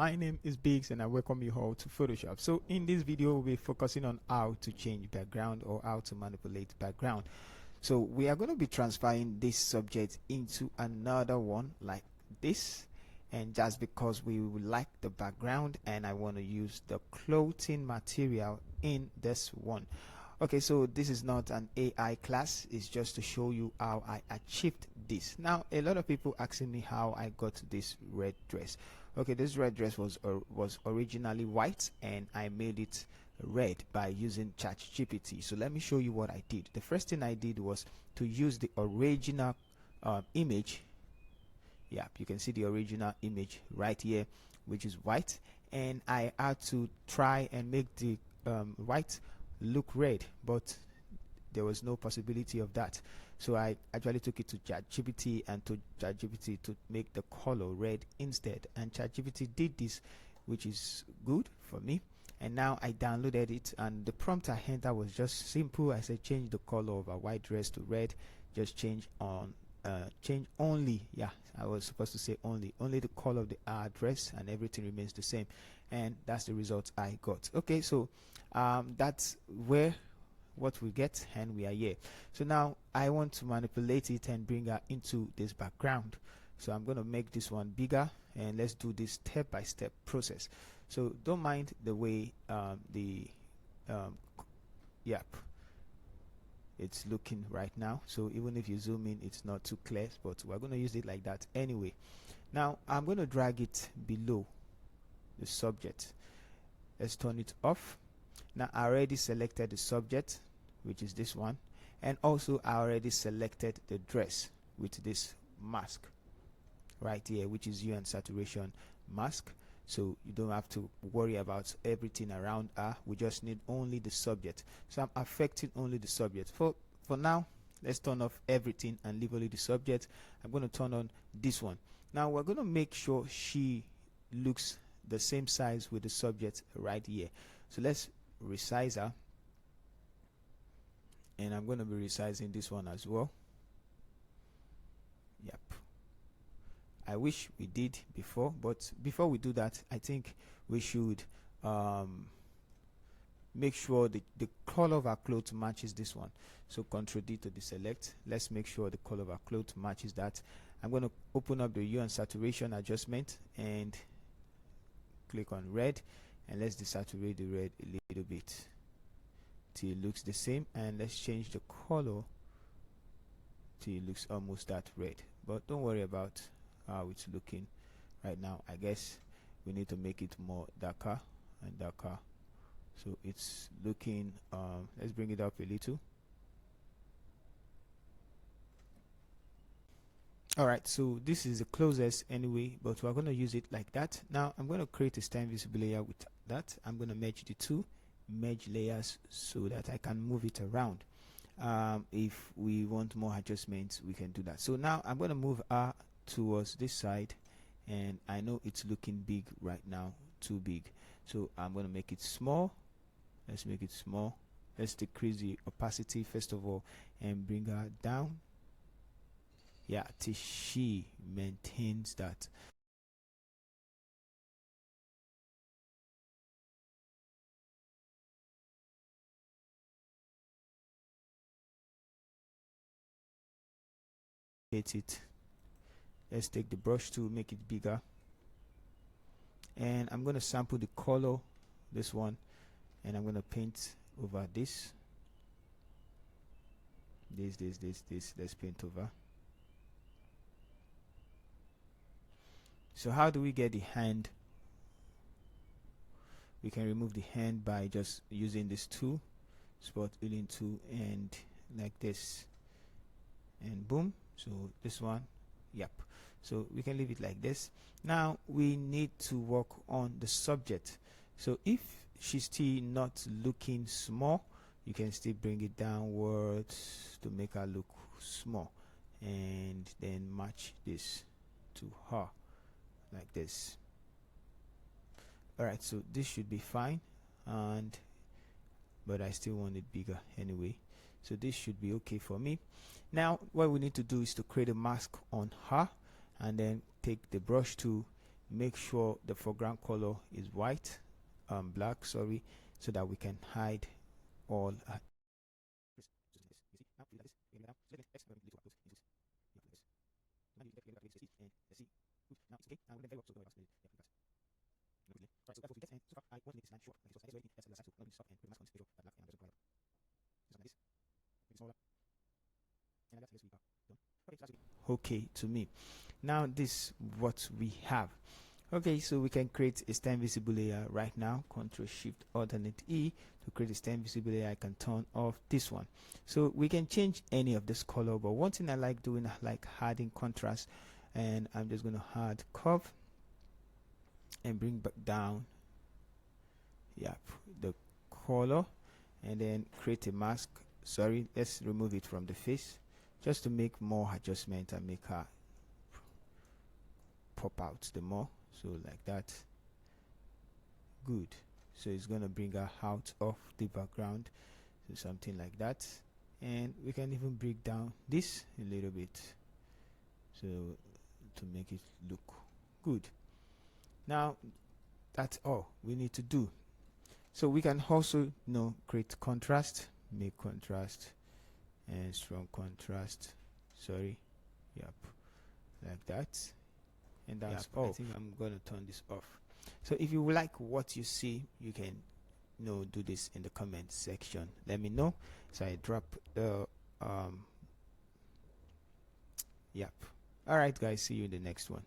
My name is Biggs and I welcome you all to Photoshop. So in this video we'll be focusing on how to change background or how to manipulate background. So we are going to be transferring this subject into another one like this, and just because we like the background and I want to use the clothing material in this one. Okay, so this is not an AI class, it's just to show you how I achieved this. Now a lot of people asking me how I got this red dress. Okay, this red dress was originally white and I made it red by using ChatGPT. So let me show you what I did. The first thing I did was to use the original image. Yeah, you can see the original image right here, which is white, and I had to try and make the white look red, but there was no possibility of that. So I actually took it to ChatGPT and to ChatGPT to make the color red instead, and ChatGPT did this, which is good for me. And now I downloaded it, and the prompt I entered was just simple. I said change the color of a white dress to red, just change only, yeah, I was supposed to say only the color of the dress, and everything remains the same, and that's the result I got. Okay, so that's what we get, and we are here. So now I want to manipulate it and bring her into this background. So I'm going to make this one bigger, and let's do this step by step process. So don't mind the way yep, it's looking right now. So even if you zoom in, it's not too clear, but we're going to use it like that anyway. Now I'm going to drag it below the subject. Let's turn it off. Now I already selected the subject, which is this one, and also I already selected the dress with this mask right here, which is hue and saturation mask. So you don't have to worry about everything around her. We just need only the subject. So I'm affecting only the subject. For now, let's turn off everything and leave only the subject. I'm going to turn on this one. Now we're going to make sure she looks the same size with the subject right here. So let's resize her, and I'm going to be resizing this one as well. Yep, I wish we did before, but before we do that, I think we should make sure the color of our clothes matches this one. So Ctrl D to deselect. Let's make sure the color of our clothes matches that. I'm going to open up the hue and saturation adjustment and click on red, and let's desaturate the red a little bit till it looks the same, and let's change the color till it looks almost that red. But don't worry about how it's looking right now. I guess we need to make it more darker and darker, so it's looking let's bring it up a little. Alright, so this is the closest anyway, but we're going to use it like that. Now I'm going to create a stem visible layer with that. I'm going to merge the two merge layers so that I can move it around. If we want more adjustments, we can do that. So now I'm going to move her towards this side, and I know it's looking big right now, too big. So I'm going to make it small. Let's make it small. Let's decrease the opacity first of all and bring her down. Yeah, till she maintains that. Hit it. Let's take the brush tool, make it bigger, and I'm going to sample the color, this one, and I'm going to paint over this. Let's paint over. So how do we get the hand? We can remove the hand by just using this tool, spot healing tool, and like this, and boom. So this one, yep. So we can leave it like this. Now we need to work on the subject. So if she's still not looking small, you can still bring it downwards to make her look small, and then match this to her like this. Alright, so this should be fine, and but I still want it bigger anyway, so this should be okay for me. Now what we need to do is to create a mask on her, and then take the brush tool, make sure the foreground color is white, black, sorry, so that we can hide all okay to me. Now this what we have. Okay, so we can create a stem visible layer right now. Control Shift Alternate E to create a stem visible layer. I can turn off this one, so we can change any of this color, but one thing I like doing, I like adding contrast, and I'm just going to add curve and bring back down, yep, the color, and then create a mask. Sorry, let's remove it from the face just to make more adjustment and make her pop out the more. So like that, good. So it's going to bring her out of the background, so something like that. And we can even break down this a little bit, so to make it look good. Now that's all we need to do. So we can also, create contrast, make contrast and strong contrast, sorry, yep, like that. And that's all. I think I'm going to turn this off. So if you like what you see, you can do this in the comment section, let me know, so I drop the yep. All right guys, see you in the next one.